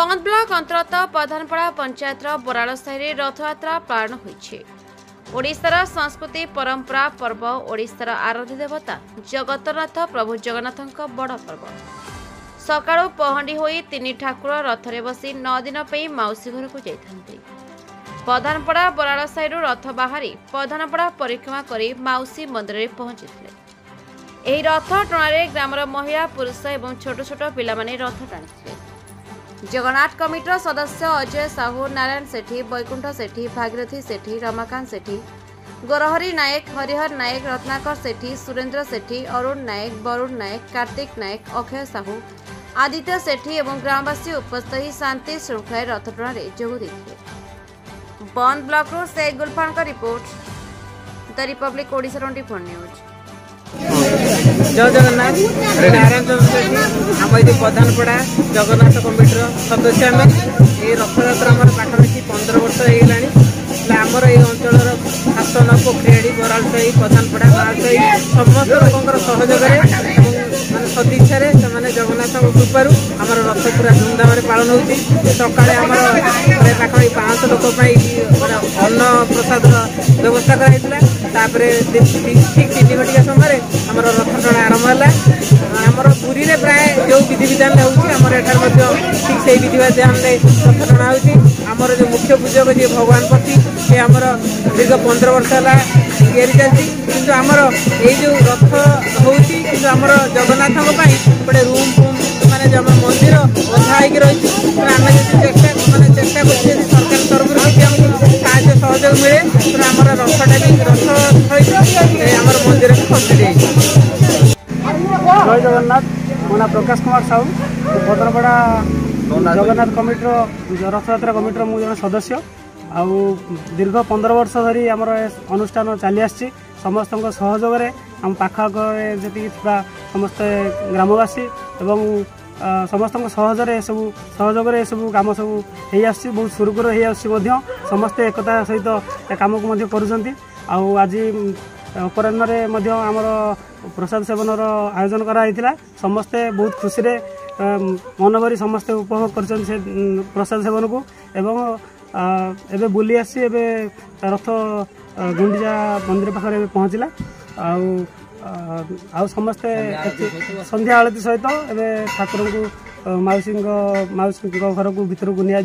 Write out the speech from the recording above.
बंद ब्लॉक अंतर्गत प्रधानपड़ा पंचायत बराड़ साहि रथयात्रा पालन ओडिशार संस्कृति परंपरा पर्व ओडिशार आराध्य देवता जगन्नाथ प्रभु जगन्नाथ बड़ पर्व सकाळु पहंडी होई तीन ठाकुर रथरे बसी 9 दिन पे माउसी घर को जाइथांती। प्रधानपड़ा बराड़ साहि रथ बाहरी प्रधानपड़ा परिक्रमा करी माउसी मंदिर में पहुंचीथिले। एही रथ टणारे ग्रामर महिला पुरुष एवं छोट छोट पिला माने रथ टाणिथिले। जगन्नाथ कमिटर सदस्य अजय साहू, नारायण सेठी, बैकुंठ सेठी, भागीरथी सेठी, रमाकांत सेठी, गोरहरी नायक, हरिहर नायक, रत्नाकर सेठी, सुरेंद्र सेठी, अरुण नायक, वरुण नायक, कार्तिक नायक, अक्षय साहू, आदित्य सेठी एवं ग्रामवासी उपस्थित ही शांति श्रृंखला रथ टणारे जोग देथिले। बंद ब्लॉक रो शेख गुलफान का report, the Republic Odisha 24 news. जय जगन्नाथ। नारायण सेठी आम ये प्रधानपड़ा जगन्नाथ कमिटर सदस्य आम ये रथयात्रा पाखापाखि 15 वर्ष होगा। आमर ये अंचल शासन पोखरियाड़ी बराड़ साहि प्रधानपड़ा बारसाही समस्त लोक सहयोग सदिच्छा से जगन्नाथ कृपार आम रथ पूरा धूमधाम पालन हो। सकाଳେ आम पाखापाखि 500 लोक अन्न प्रसाद व्यवस्था कराइला। ठीक 3 घटिका समय आम रथ टଣା आरंभ है। आमर पुरी में प्राय जो विधि विधान होमर ठीक से विधि विधान रथ टଣା होमर जो मुख्य पूजक जी भगवान पति से आमर दीर्घ 15 वर्ष है या चलती। कि आमर ये जो रथ होमर जगन्नाथ गोटे रूम फूम माने मंदिर अधा रही आम चेष्टा कर सरकार तरफ साहय सहयोग मिले तो आम रथटा भी रथ आम मंदिर कम्प्लीट। जय जगन्नाथ। मो ना प्रकाश कुमार साहू, प्रधानपड़ा जगन्नाथ कमिटर रथयात्रा कमिटर मु जन सदस्य। आउ दीर्घ 15 वर्ष धरी आमर अनुष्ठान चली आसी समस्त सहयोग आम पाखक जी समस्त ग्रामवासी एवं समस्त सहयोग सब काम सब हो बहुत सुरुखुर हो समस्ते एकता सहित काम को करुँच। आज अपराह्न आमर प्रसाद सेवन आयोजन कराइला। समस्ते बहुत खुशी मन भरी समस्ते उपभोग कर प्रसाद सेवन को एवं एबे बुली आसी एबे रथ गुंडीचा मंदिर पाखे पहुँचला। आउ समस्ते संध्या आलती सहित एबे ठाकुर को मौसी घर को भीतर को निया।